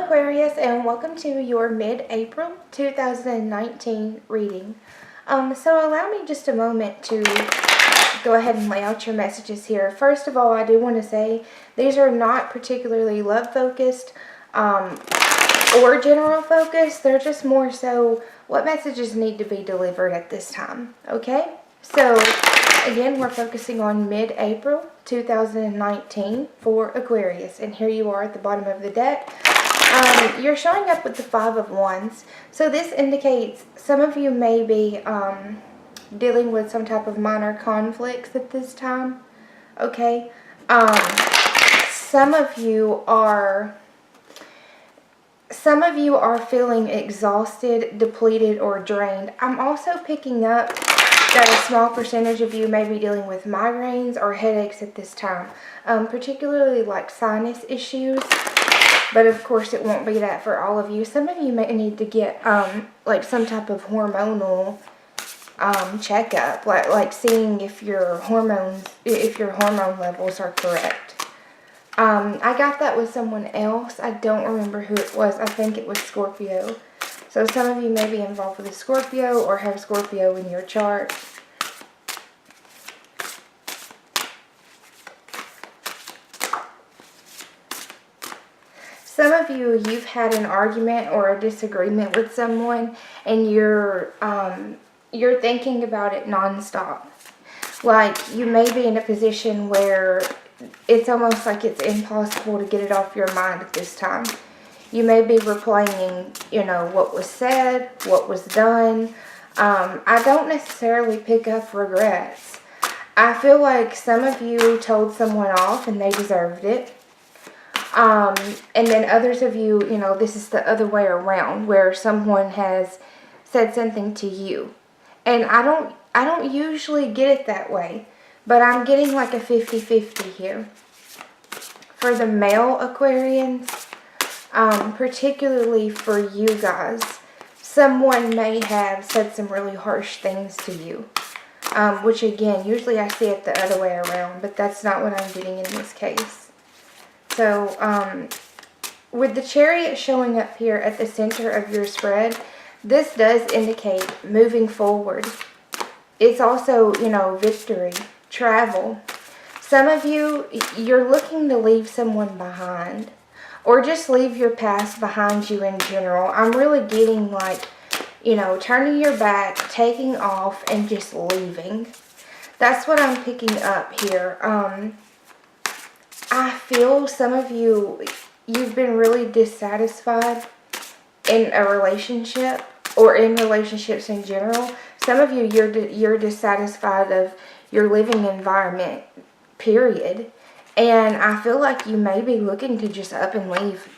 Aquarius, and welcome to your mid-April 2019 reading. So allow me just a moment to go ahead and lay out your messages here. First of all, I do want to say these are not particularly love-focused or general-focused. They're just more so what messages need to be delivered at this time, okay? So, again, we're focusing on mid-April 2019 for Aquarius, and here you are at the bottom of the deck. You're showing up with the Five of Wands, so this indicates some of you may be dealing with some type of minor conflicts at this time, okay? Some of you are feeling exhausted, depleted, or drained. I'm also picking up that a small percentage of you may be dealing with migraines or headaches at this time, particularly like sinus issues. But of course it won't be that for all of you. Some of you may need to get like some type of hormonal checkup, like seeing if your hormone levels are correct. I got that with someone else. I don't remember who it was. I think it was Scorpio. So some of you may be involved with a Scorpio or have Scorpio in your chart. Some of you, you've had an argument or a disagreement with someone, and you're thinking about it nonstop. Like, you may be in a position where it's almost like it's impossible to get it off your mind at this time. You may be replaying, what was said, what was done. I don't necessarily pick up regrets. I feel like some of you told someone off and they deserved it. And then others of you, this is the other way around, where someone has said something to you. And I don't usually get it that way, but I'm getting like a 50-50 here. For the male Aquarians, particularly for you guys, someone may have said some really harsh things to you. Which again, usually I see it the other way around, but that's not what I'm getting in this case. So, with the Chariot showing up here at the center of your spread, this does indicate moving forward. It's also, victory, travel. Some of you, you're looking to leave someone behind, or just leave your past behind you in general. I'm really getting like, turning your back, taking off, and just leaving. That's what I'm picking up here. I feel some of you, you've been really dissatisfied in a relationship or in relationships in general. Some of you, you're dissatisfied of your living environment, period. And I feel like you may be looking to just up and leave.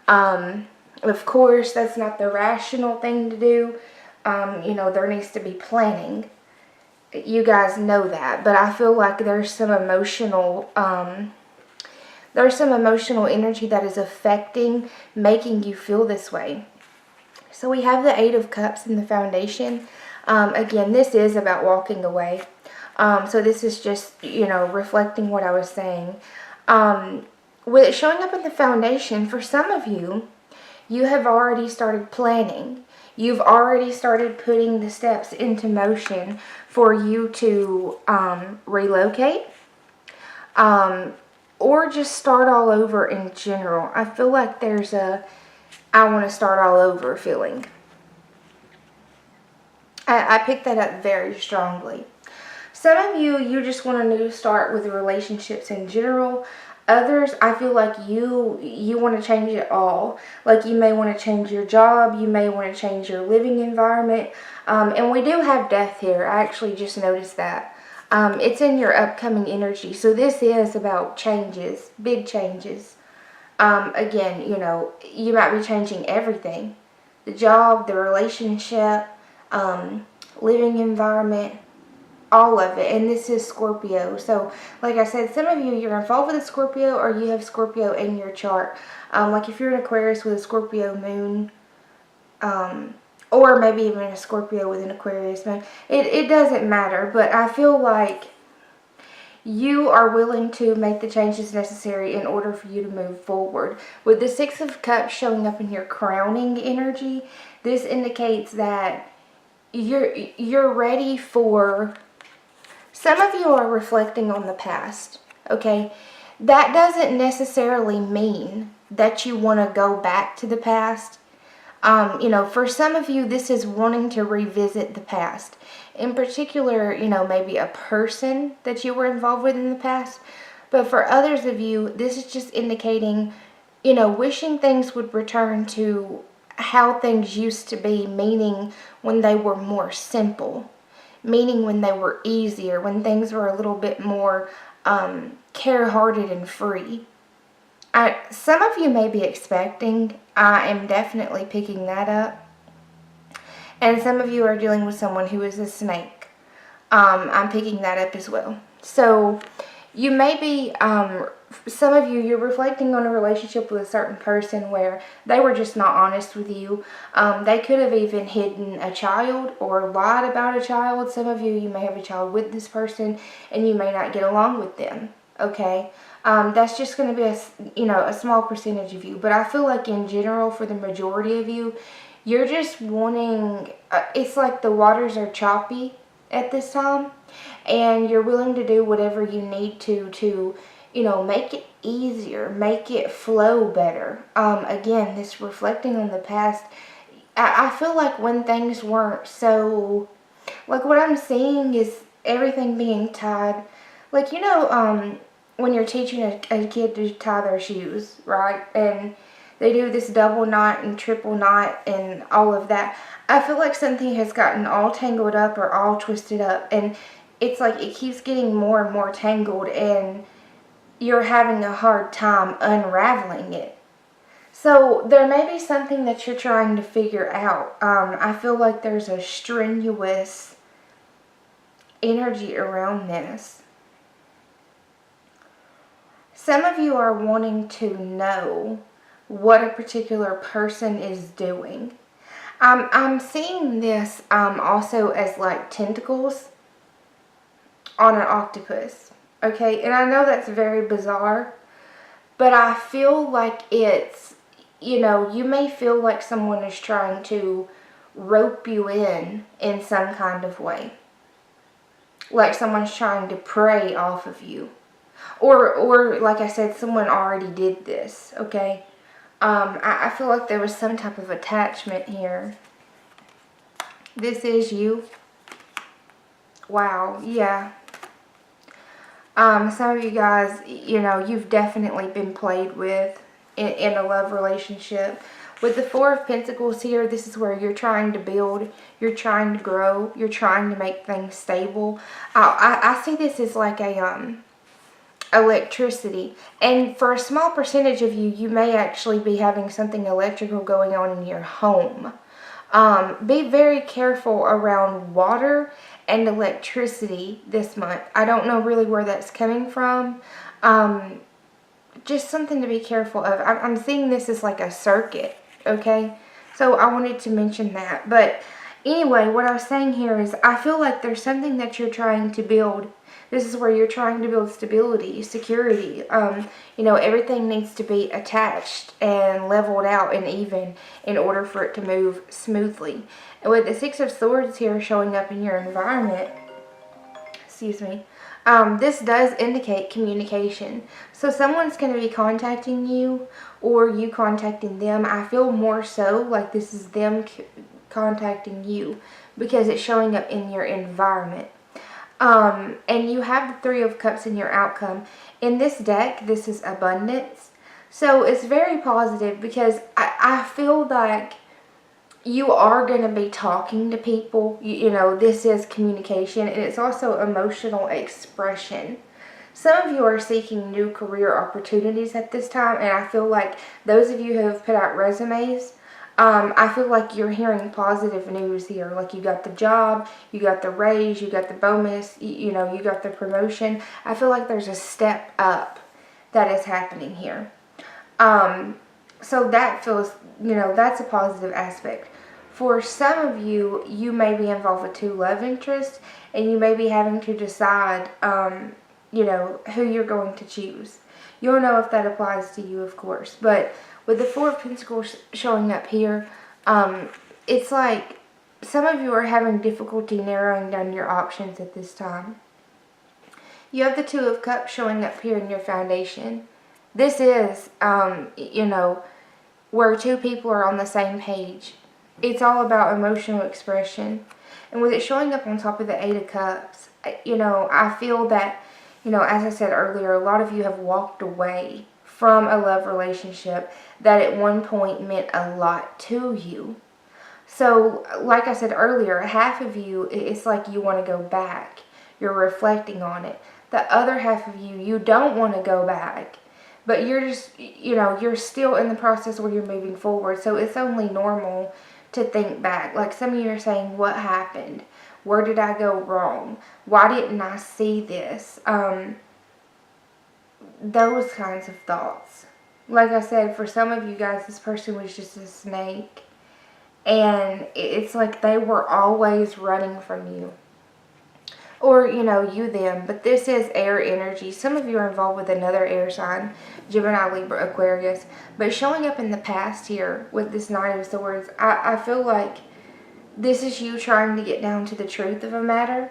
Of course, that's not the rational thing to do. There needs to be planning. You guys know that. But I feel like there's some emotional energy that is affecting, making you feel this way. So we have the Eight of Cups in the foundation. Again, this is about walking away. So this is just, reflecting what I was saying. With it showing up in the foundation, for some of you, you have already started planning. You've already started putting the steps into motion for you to relocate. Or just start all over in general. I feel like there's a I want to start all over feeling. I picked that up very strongly. Some of you, you just want a new start with relationships in general. Others, I feel like you want to change it all. Like you may want to change your job. You may want to change your living environment. And we do have death here. I actually just noticed that. It's in your upcoming energy. So this is about changes, big changes. Again, you might be changing everything. The job, the relationship, living environment, all of it. And this is Scorpio. So, like I said, some of you, you're involved with a Scorpio or you have Scorpio in your chart. Like if you're an Aquarius with a Scorpio moon, or maybe even a Scorpio with an Aquarius moon. It doesn't matter, but I feel like you are willing to make the changes necessary in order for you to move forward. With the Six of Cups showing up in your crowning energy, this indicates that you're ready for... Some of you are reflecting on the past, okay? That doesn't necessarily mean that you want to go back to the past. For some of you, this is wanting to revisit the past. In particular, maybe a person that you were involved with in the past. But for others of you, this is just indicating, wishing things would return to how things used to be, meaning when they were more simple, meaning when they were easier, when things were a little bit more care-hearted and free. Some of you may be expecting. I am definitely picking that up. And some of you are dealing with someone who is a snake. I'm picking that up as well. So you may be, some of you, you're reflecting on a relationship with a certain person where they were just not honest with you. They could have even hidden a child or lied about a child. Some of you may have a child with this person and you may not get along with them. Okay? That's just going to be a small percentage of you. But I feel like in general, for the majority of you, you're just wanting, it's like the waters are choppy at this time. And you're willing to do whatever you need to make it easier, make it flow better. Again, this reflecting on the past, I feel like when things weren't so, like what I'm seeing is everything being tied, like, when you're teaching a kid to tie their shoes, right? And they do this double knot and triple knot and all of that. I feel like something has gotten all tangled up or all twisted up. And it's like it keeps getting more and more tangled and you're having a hard time unraveling it. So there may be something that you're trying to figure out. I feel like there's a strenuous energy around this. Some of you are wanting to know what a particular person is doing. I'm seeing this also as like tentacles on an octopus. Okay, and I know that's very bizarre, but I feel like it's, you may feel like someone is trying to rope you in some kind of way. Like someone's trying to prey off of you. Or like I said, someone already did this, okay? I feel like there was some type of attachment here. This is you. Wow, yeah. Some of you guys, you've definitely been played with in a love relationship. With the Four of Pentacles here, this is where you're trying to build, you're trying to grow, you're trying to make things stable. I see this as like a electricity, and for a small percentage of you, you may actually be having something electrical going on in your home. Be very careful around water and electricity this month. I don't know really where that's coming from. Just something to be careful of. I'm seeing this as like a circuit, okay? So I wanted to mention that. But anyway, what I was saying here is I feel like there's something that you're trying to build. This is where you're trying to build stability, security. Everything needs to be attached and leveled out and even in order for it to move smoothly. And with the Six of Swords here showing up in your environment, excuse me, this does indicate communication. So someone's going to be contacting you or you contacting them. I feel more so like this is them contacting you because it's showing up in your environment. And you have the Three of Cups in your outcome. In this deck, this is abundance. So it's very positive because I feel like you are going to be talking to people. This is communication and it's also emotional expression. Some of you are seeking new career opportunities at this time, and I feel like those of you who have put out resumes, I feel like you're hearing positive news here. Like you got the job, you got the raise, you got the bonus, you got the promotion. I feel like there's a step up that is happening here. So that feels, that's a positive aspect. For some of you, you may be involved with two love interests, and you may be having to decide who you're going to choose. You'll know if that applies to you, of course. But with the Four of Pentacles showing up here, it's like some of you are having difficulty narrowing down your options at this time. You have the Two of Cups showing up here in your foundation. This is, where two people are on the same page. It's all about emotional expression. And with it showing up on top of the Eight of Cups, I feel that, as I said earlier, a lot of you have walked away from a love relationship that at one point meant a lot to you. So, like I said earlier, half of you, it's like you want to go back. You're reflecting on it. The other half of you don't want to go back. But you're just, you're still in the process where you're moving forward. So it's only normal to think back. Like some of you are saying, what happened? Where did I go wrong? Why didn't I see this? Those kinds of thoughts. Like I said, for some of you guys, this person was just a snake. And it's like they were always running from you. Or, you them. But this is air energy. Some of you are involved with another air sign. Gemini, Libra, Aquarius. But showing up in the past here with this Knight of Swords, I feel like this is you trying to get down to the truth of a matter.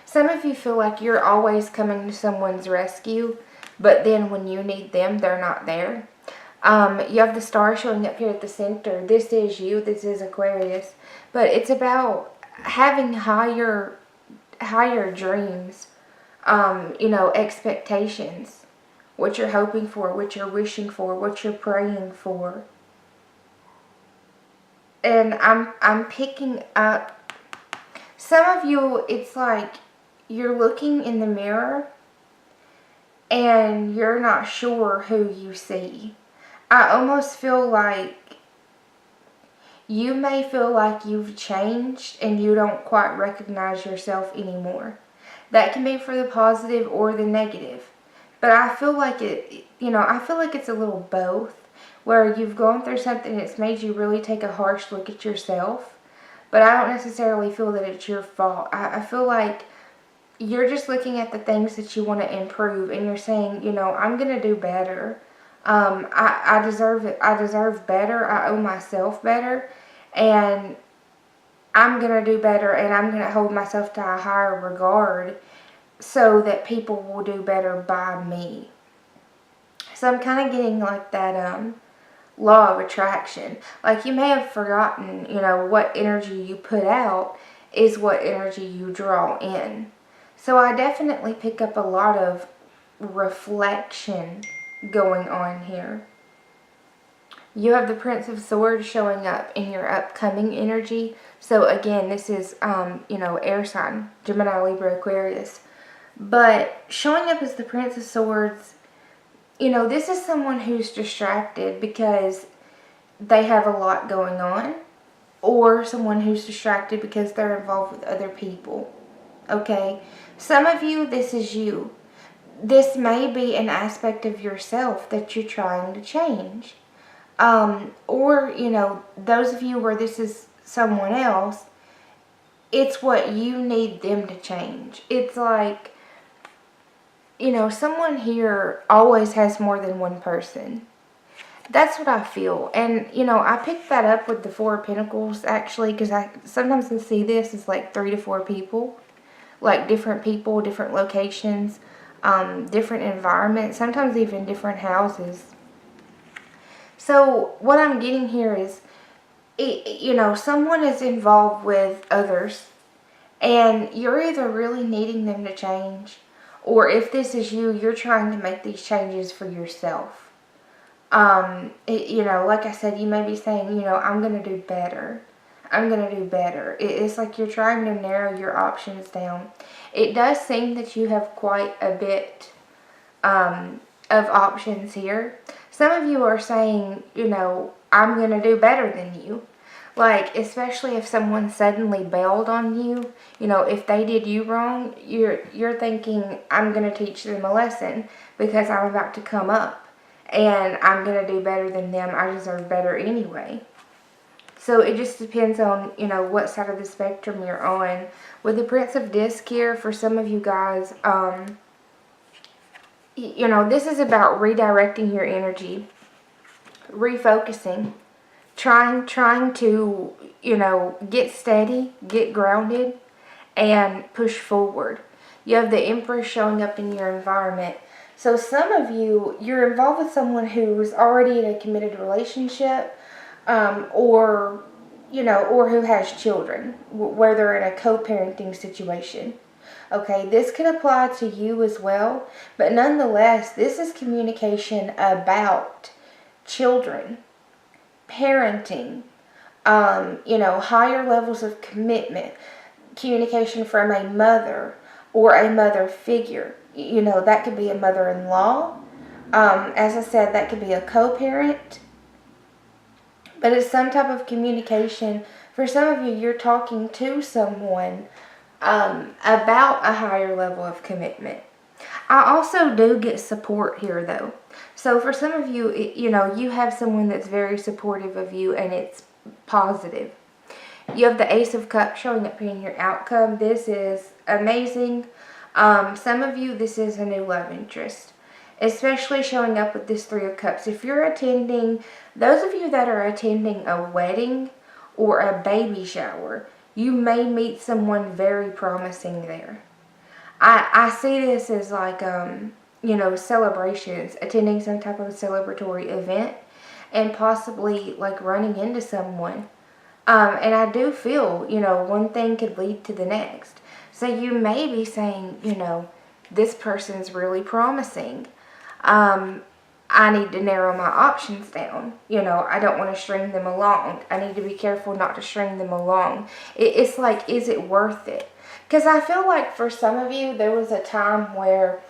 Some of you feel like you're always coming to someone's rescue. But then when you need them, they're not there. You have the star showing up here at the center. This is you. This is Aquarius. But it's about having higher dreams, expectations, what you're hoping for, what you're wishing for, what you're praying for. And I'm picking up, some of you, it's like you're looking in the mirror and you're not sure who you see. I almost feel like you may feel like you've changed and you don't quite recognize yourself anymore. That can be for the positive or the negative. But I feel like I feel like it's a little both. Where you've gone through something that's made you really take a harsh look at yourself. But I don't necessarily feel that it's your fault. I feel like you're just looking at the things that you want to improve. And you're saying, I'm going to do better. I deserve it. I deserve better. I owe myself better. And I'm going to do better. And I'm going to hold myself to a higher regard so that people will do better by me. So I'm kind of getting like that law of attraction. Like you may have forgotten, what energy you put out is what energy you draw in. So I definitely pick up a lot of reflection going on here. You have the Prince of Swords showing up in your upcoming energy. So again, this is, air sign, Gemini, Libra, Aquarius. But showing up as the Prince of Swords, this is someone who's distracted because they have a lot going on. Or someone who's distracted because they're involved with other people. Okay? Some of you, this is you. This may be an aspect of yourself that you're trying to change. Or, those of you where this is someone else, it's what you need them to change. It's like, someone here always has more than one person. That's what I feel. And, I picked that up with the Four of Pentacles, actually, because sometimes I see this as like 3 to 4 people. Like different people, different locations, different environments, sometimes even different houses. So what I'm getting here is, someone is involved with others and you're either really needing them to change, or if this is you, you're trying to make these changes for yourself. Like I said, you may be saying, I'm going to do better. I'm going to do better. It's like you're trying to narrow your options down. It does seem that you have quite a bit of options here. Some of you are saying, I'm going to do better than you. Like, especially if someone suddenly bailed on you, if they did you wrong, you're thinking, I'm going to teach them a lesson because I'm about to come up and I'm going to do better than them. I deserve better anyway. So it just depends on, what side of the spectrum you're on. With the Prince of Disc here, for some of you guys, you know, this is about redirecting your energy, refocusing, trying to, you know, get steady, get grounded, and push forward. You have the Empress showing up in your environment. So some of you, you're involved with someone who's already in a committed relationship, or, you know, or who has children, where they're in a co-parenting situation. Okay, this could apply to you as well, but nonetheless, this is communication about children, parenting, you know, higher levels of commitment, communication from a mother or a mother figure. You know, that could be a mother-in-law. As I said, that could be a co-parent. But it's some type of communication. For some of you, you're talking to someone about a higher level of commitment. I also do get support here, though. So for some of you, you know, you have someone that's very supportive of you, and it's positive. You have the Ace of Cups showing up here in your outcome. This is amazing. Some of you, this is a new love interest, especially showing up with this Three of Cups. If you're attending, those of you that are attending a wedding or a baby shower, you may meet someone very promising there. I see this as like, you know, celebrations, attending some type of celebratory event, and possibly like running into someone. And I do feel, you know, one thing could lead to the next. So you may be saying, you know, this person's really promising. I need to narrow my options down. You know, I don't want to string them along. I need to be careful not to string them along. It's like, is it worth it? Because I feel like for some of you, there was a time where,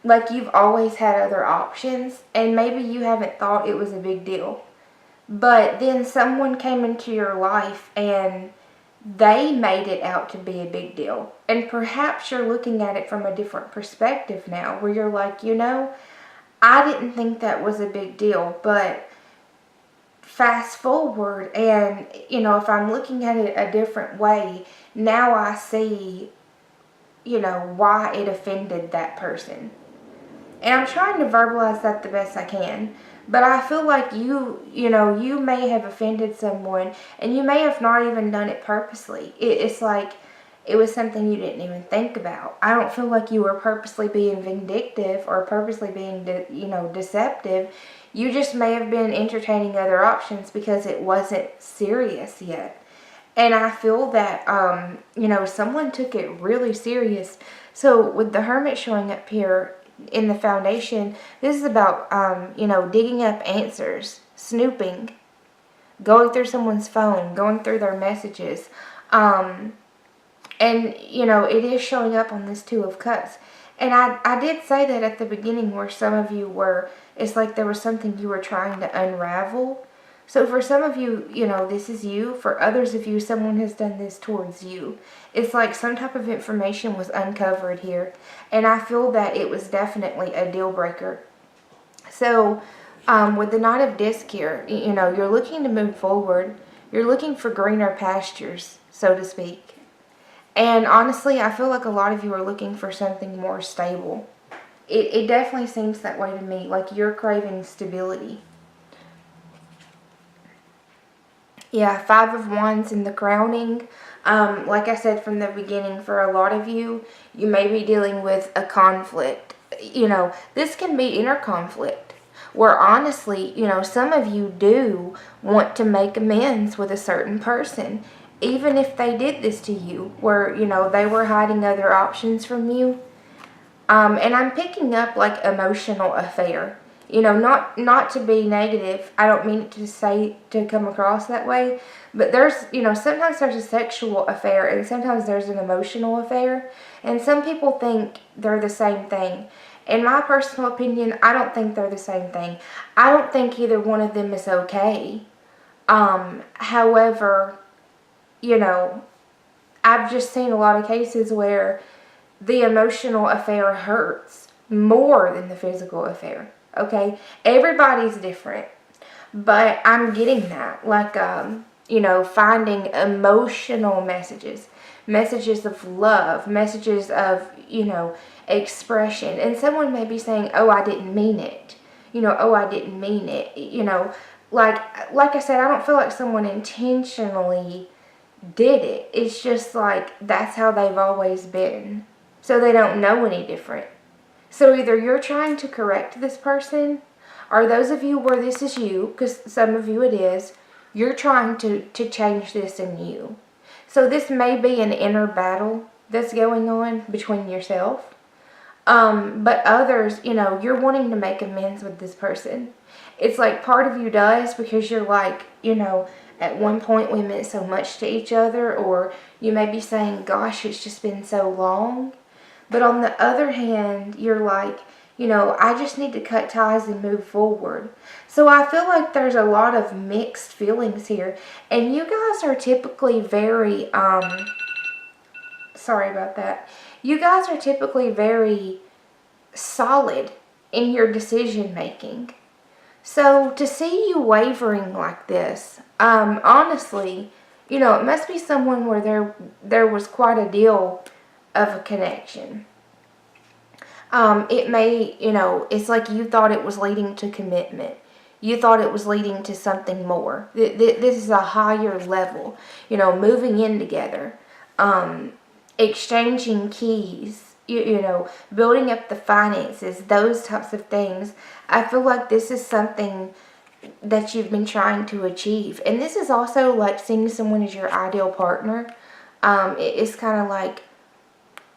like, you've always had other options, and maybe you haven't thought it was a big deal. But then someone came into your life and they made it out to be a big deal. And perhaps you're looking at it from a different perspective now, where you're like, you know, I didn't think that was a big deal, but fast forward and, you know, if I'm looking at it a different way, now I see, you know, why it offended that person. And I'm trying to verbalize that the best I can. But I feel like you know, you may have offended someone, and you may have not even done it purposely. It's like it was something you didn't even think about. I don't feel like you were purposely being vindictive or purposely being, you know, deceptive. You just may have been entertaining other options because it wasn't serious yet. And I feel that, you know, someone took it really serious. So with the Hermit showing up here in the foundation, this is about, you know, digging up answers, snooping, going through someone's phone, going through their messages. And, you know, it is showing up on this Two of Cups. And I did say that at the beginning, where some of you were, it's like there was something you were trying to unravel. So for some of you, you know, this is you. For others of you, someone has done this towards you. It's like some type of information was uncovered here. And I feel that it was definitely a deal breaker. So with the Knight of Disc here, you know, you're looking to move forward. You're looking for greener pastures, so to speak. And honestly, I feel like a lot of you are looking for something more stable. It definitely seems that way to me, like you're craving stability. Yeah, Five of Wands in the crowning. Like I said from the beginning, for a lot of you, you may be dealing with a conflict. You know, this can be inner conflict, where honestly, you know, some of you do want to make amends with a certain person, even if they did this to you, where, you know, they were hiding other options from you. And I'm picking up like emotional affair. You know, not to be negative. I don't mean to come across that way. But there's, you know, sometimes there's a sexual affair and sometimes there's an emotional affair. And some people think they're the same thing. In my personal opinion, I don't think they're the same thing. I don't think either one of them is okay. However, you know, I've just seen a lot of cases where the emotional affair hurts more than the physical affair. Okay, everybody's different, but I'm getting that, like, you know, finding emotional messages, messages of love, messages of, expression. And someone may be saying, oh, I didn't mean it. Oh, I didn't mean it. Like I said, I don't feel like someone intentionally did it. It's just like that's how they've always been. So they don't know any different. So either you're trying to correct this person, or those of you where this is you, because some of you it is, you're trying to change this in you. So this may be an inner battle that's going on between yourself. But others, you're wanting to make amends with this person. It's like part of you does because you're like, at one point we meant so much to each other, or you may be saying, gosh, it's just been so long. But on the other hand, you're like, I just need to cut ties and move forward. So I feel like there's a lot of mixed feelings here. And you guys are typically very, sorry about that. You guys are typically very solid in your decision making. So to see you wavering like this, honestly, it must be someone where there was quite a deal of a connection. It may, it's like you thought it was leading to commitment. You thought it was leading to something more. This is a higher level, moving in together, exchanging keys, building up the finances, those types of things. I feel like this is something that you've been trying to achieve. And this is also like seeing someone as your ideal partner. It's kind of like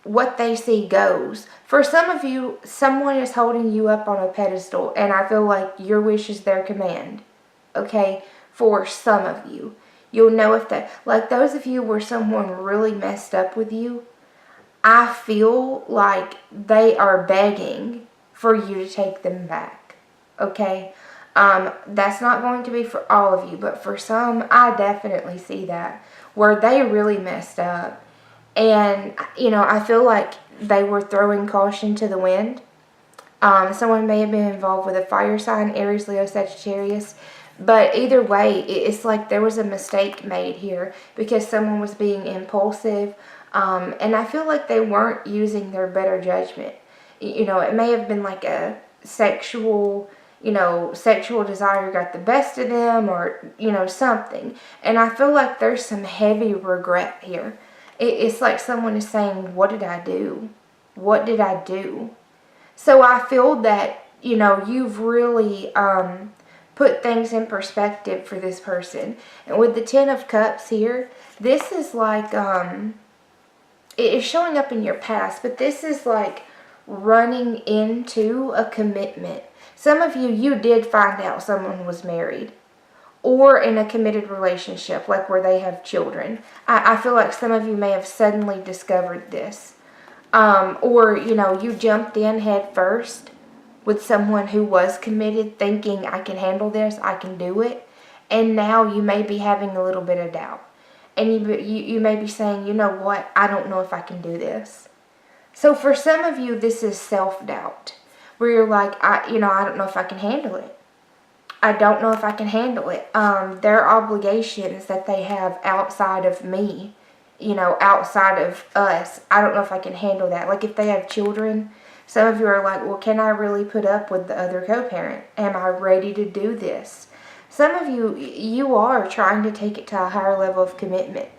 what they see goes. For some of you, someone is holding you up on a pedestal, and I feel like your wish is their command. Okay? For some of you. You'll know if that, like those of you where someone really messed up with you, I feel like they are begging for you to take them back. Okay? That's not going to be for all of you, but for some, I definitely see that, where they really messed up. And, I feel like they were throwing caution to the wind. Someone may have been involved with a fire sign, Aries, Leo, Sagittarius. But either way, it's like there was a mistake made here because someone was being impulsive. And I feel like they weren't using their better judgment. It may have been like a sexual desire got the best of them, or, something. And I feel like there's some heavy regret here. It's like someone is saying, what did I do? What did I do? So I feel that, you've really put things in perspective for this person. And with the Ten of Cups here, this is like, it is showing up in your past, but this is like running into a commitment. Some of you did find out someone was married, or in a committed relationship, like where they have children. I feel like some of you may have suddenly discovered this. Or, you jumped in head first with someone who was committed, thinking, I can handle this, I can do it. And now you may be having a little bit of doubt. And you may be saying, you know what, I don't know if I can do this. So for some of you, this is self-doubt, where you're like, I don't know if I can handle it. I don't know if I can handle it. There are obligations that they have outside of me, outside of us. I don't know if I can handle that. Like if they have children, some of you are like, well, can I really put up with the other co-parent? Am I ready to do this? Some of you are trying to take it to a higher level of commitment.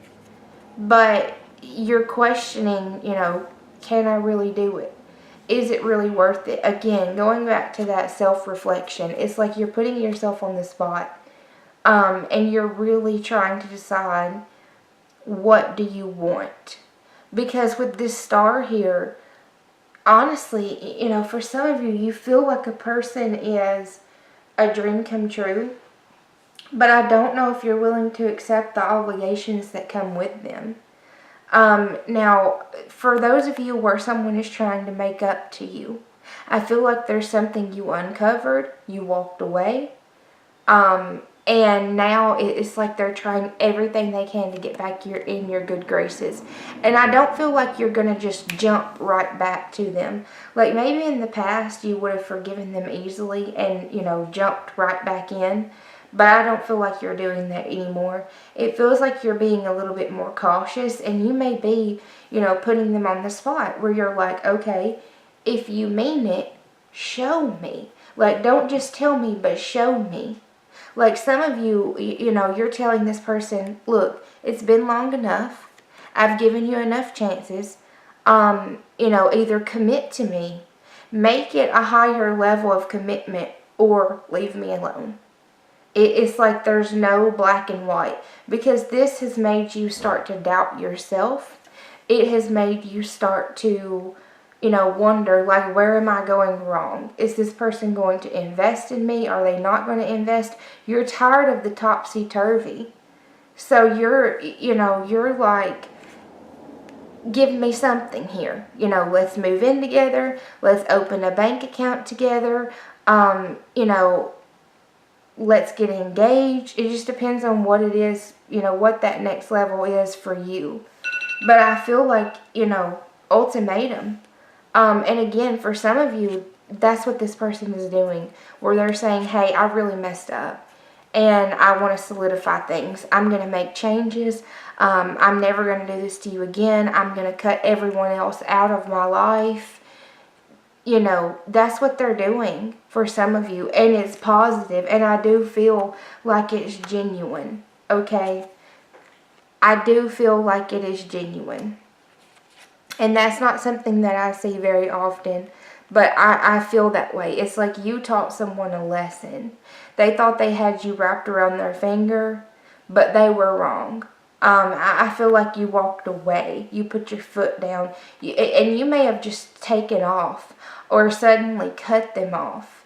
But you're questioning, can I really do it? Is it really worth it? Again, going back to that self-reflection, it's like you're putting yourself on the spot, and you're really trying to decide, what do you want? Because with this star here, honestly, for some of you, you feel like a person is a dream come true, but I don't know if you're willing to accept the obligations that come with them. Now, for those of you where someone is trying to make up to you, I feel like there's something you uncovered, you walked away, and now it's like they're trying everything they can to get back in your good graces. And I don't feel like you're going to just jump right back to them. Like maybe in the past you would have forgiven them easily and, jumped right back in. but I don't feel like you're doing that anymore. It feels like you're being a little bit more cautious, and you may be, putting them on the spot where you're like, okay, if you mean it, show me. Like, don't just tell me, but show me. Like, some of you, you're telling this person, look, it's been long enough. I've given you enough chances. Either commit to me, make it a higher level of commitment, or leave me alone. It's like there's no black and white, because this has made you start to doubt yourself. It has made you start to, wonder, like, where am I going wrong? Is this person going to invest in me? Are they not going to invest? You're tired of the topsy-turvy. So you're like, give me something here. Let's move in together. Let's open a bank account together. Let's get engaged. It just depends on what it is, what that next level is for you. But I feel like, ultimatum. And again, for some of you, that's what this person is doing, where they're saying, hey, I really messed up, and I want to solidify things. I'm going to make changes. I'm never going to do this to you again. I'm going to cut everyone else out of my life. That's what they're doing for some of you, and it's positive, and I do feel like it's genuine, okay? I do feel like it is genuine. And that's not something that I see very often, but I feel that way. It's like you taught someone a lesson. They thought they had you wrapped around their finger, but they were wrong. I feel like you walked away. You put your foot down, and you may have just taken off or suddenly cut them off.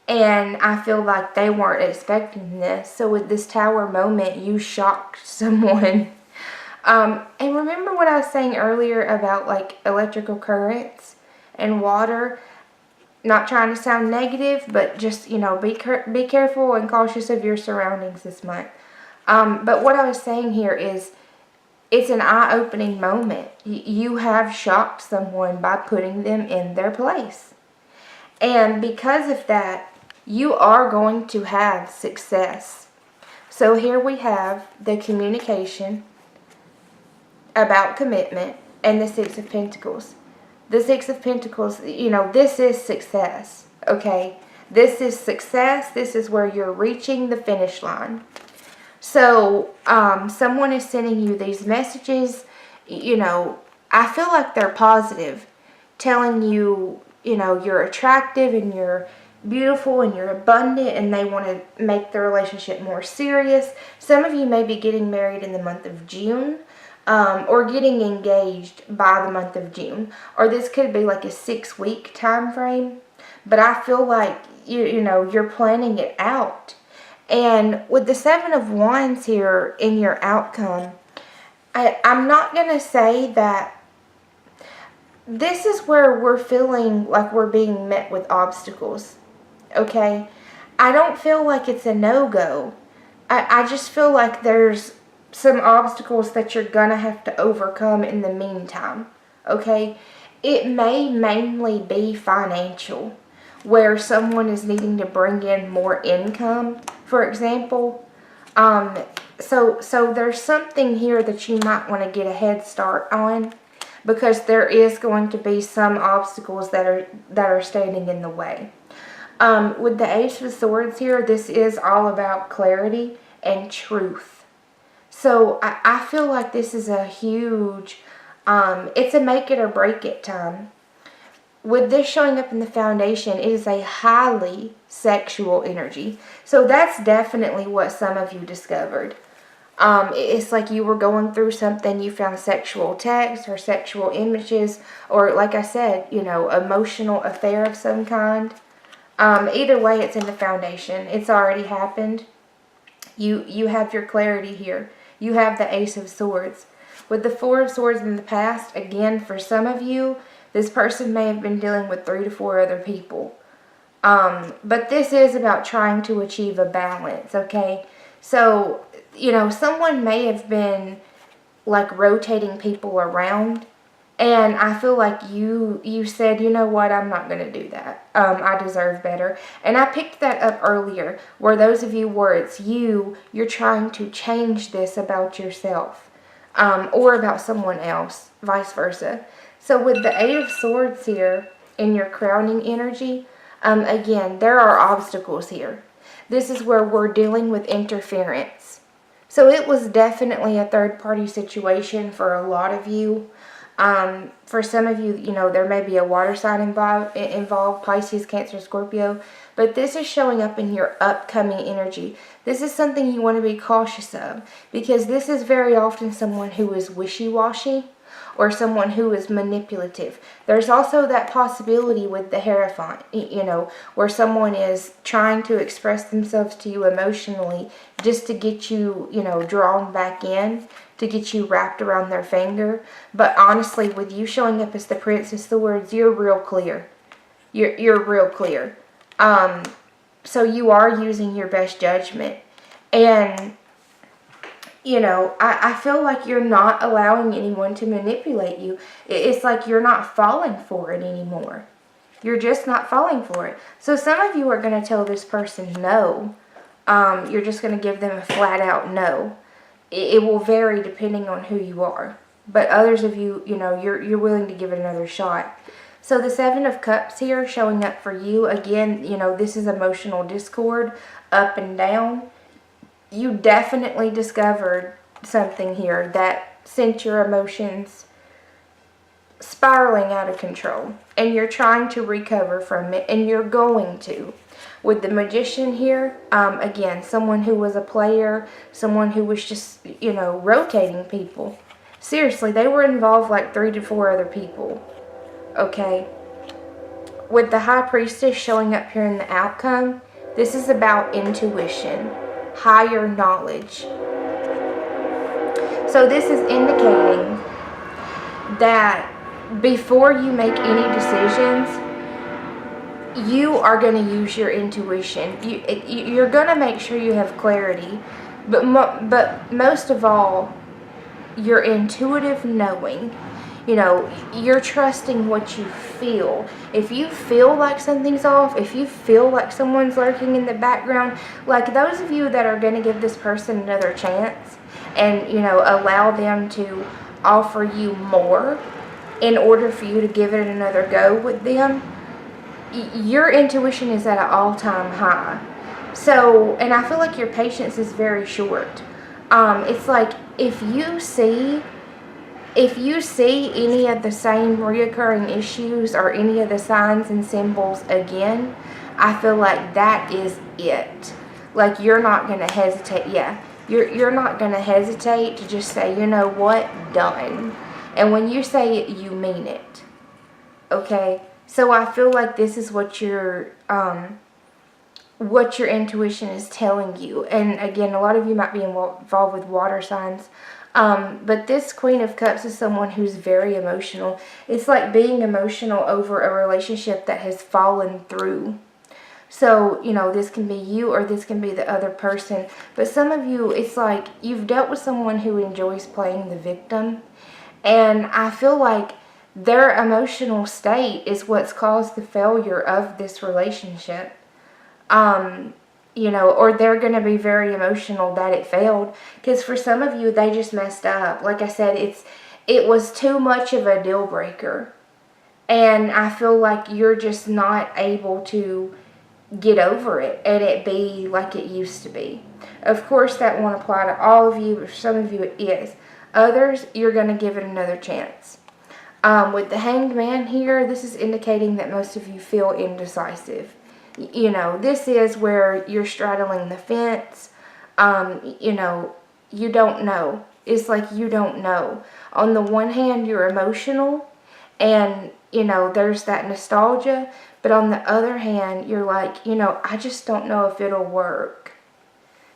And I feel like they weren't expecting this. So with this Tower moment, you shocked someone. And remember what I was saying earlier about like electrical currents and water? Not trying to sound negative, but just, be careful and cautious of your surroundings this month. But what I was saying here is, it's an eye-opening moment. You have shocked someone by putting them in their place. And because of that, you are going to have success. So here we have the communication about commitment and the Six of Pentacles. The Six of Pentacles, this is success, okay? This is success. This is where you're reaching the finish line. So, someone is sending you these messages, I feel like they're positive, telling you, you're attractive and you're beautiful and you're abundant, and they want to make the relationship more serious. Some of you may be getting married in the month of June, or getting engaged by the month of June, or this could be like a 6-week time frame, but I feel like, you're planning it out. And with the Seven of Wands here in your outcome, I'm not going to say that this is where we're feeling like we're being met with obstacles, okay? I don't feel like it's a no-go. I just feel like there's some obstacles that you're going to have to overcome in the meantime, okay? It may mainly be financial, where someone is needing to bring in more income, for example. So there's something here that you might want to get a head start on, because there is going to be some obstacles that are standing in the way. With the Ace of Swords here, this is all about clarity and truth. So I feel like this is a huge, it's a make it or break it time. With this showing up in the foundation, it is a highly sexual energy. So that's definitely what some of you discovered. It's like you were going through something, you found sexual text or sexual images, or like I said, emotional affair of some kind. Either way, it's in the foundation. It's already happened. You have your clarity here. You have the Ace of Swords. With the Four of Swords in the past, again, for some of you, this person may have been dealing with 3 to 4 other people. But this is about trying to achieve a balance, okay? So, someone may have been, like, rotating people around And I feel like you said, you know what, I'm not going to do that. I deserve better. And I picked that up earlier, where those of you where it's you're trying to change this about yourself, or about someone else, vice versa. So with the Eight of Swords here in your crowning energy, again, there are obstacles here. This is where we're dealing with interference. So it was definitely a third-party situation for a lot of you. For some of you, there may be a water sign involved, Pisces, Cancer, Scorpio, but this is showing up in your upcoming energy. This is something you want to be cautious of, because this is very often someone who is wishy-washy or someone who is manipulative. There's also that possibility with the Hierophant, where someone is trying to express themselves to you emotionally just to get you, drawn back in, to get you wrapped around their finger. But honestly, with you showing up as the Princess of Swords, you're real clear. You're real clear. So you are using your best judgment. And, I feel like you're not allowing anyone to manipulate you. It's like you're not falling for it anymore. You're just not falling for it. So some of you are going to tell this person no. You're just going to give them a flat out no. It will vary depending on who you are. But others of you, you're willing to give it another shot. So the Seven of Cups here showing up for you. Again, this is emotional discord, up and down. You definitely discovered something here that sent your emotions spiraling out of control. And you're trying to recover from it, and you're going to. With the Magician here, again, someone who was a player, someone who was just, rotating people. Seriously, they were involved like 3 to 4 other people. Okay? With the High Priestess showing up here in the outcome, this is about intuition, higher knowledge. So this is indicating that before you make any decisions, you are going to use your intuition. You're going to make sure you have clarity. But most of all, your intuitive knowing. You're trusting what you feel. If you feel like something's off, if you feel like someone's lurking in the background, like those of you that are going to give this person another chance and, allow them to offer you more in order for you to give it another go with them, your intuition is at an all-time high. So, and I feel like your patience is very short. It's like if you see any of the same reoccurring issues or any of the signs and symbols again, I feel like that is it. Like you're not going to hesitate. Yeah, you're not going to hesitate to just say, you know what, done. And when you say it, you mean it. Okay? So I feel like this is what your intuition is telling you. And again, a lot of you might be involved with water signs. But this Queen of Cups is someone who's very emotional. It's like being emotional over a relationship that has fallen through. So, this can be you or this can be the other person. But some of you, it's like you've dealt with someone who enjoys playing the victim. And I feel like their emotional state is what's caused the failure of this relationship. Or they're going to be very emotional that it failed. Because for some of you, they just messed up. Like I said, it was too much of a deal breaker. And I feel like you're just not able to get over it and it be like it used to be. Of course, that won't apply to all of you, but for some of you it is. Others, you're going to give it another chance. With the Hanged Man here, this is indicating that most of you feel indecisive. This is where you're straddling the fence. You don't know. It's like you don't know. On the one hand, you're emotional and, there's that nostalgia. But on the other hand, you're like, I just don't know if it'll work.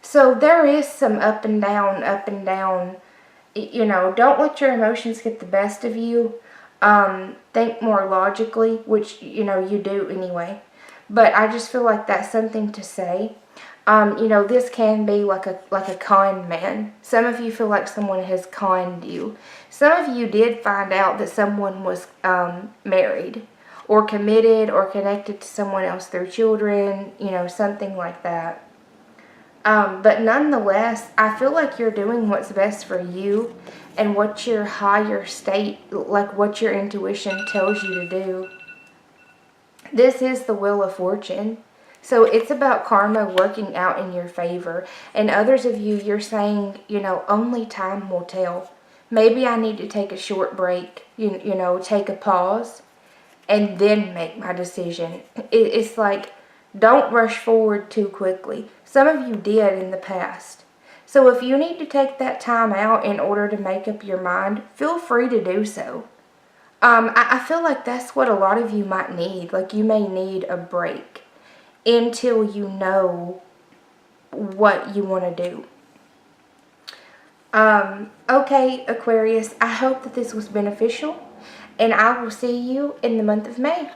So there is some up and down, up and down. Don't let your emotions get the best of you. Think more logically, which, you do anyway. But I just feel like that's something to say. This can be like a con man. Some of you feel like someone has conned you. Some of you did find out that someone was married or committed or connected to someone else through children, something like that. But nonetheless, I feel like you're doing what's best for you and what your higher state, like what your intuition tells you to do. This is the Wheel of Fortune. So it's about karma working out in your favor. And others of you, you're saying, only time will tell. Maybe I need to take a short break, take a pause, and then make my decision. It's like, don't rush forward too quickly. Some of you did in the past. So if you need to take that time out in order to make up your mind, feel free to do so. I feel like that's what a lot of you might need. Like, you may need a break until you know what you want to do. Okay, Aquarius, I hope that this was beneficial, and I will see you in the month of May.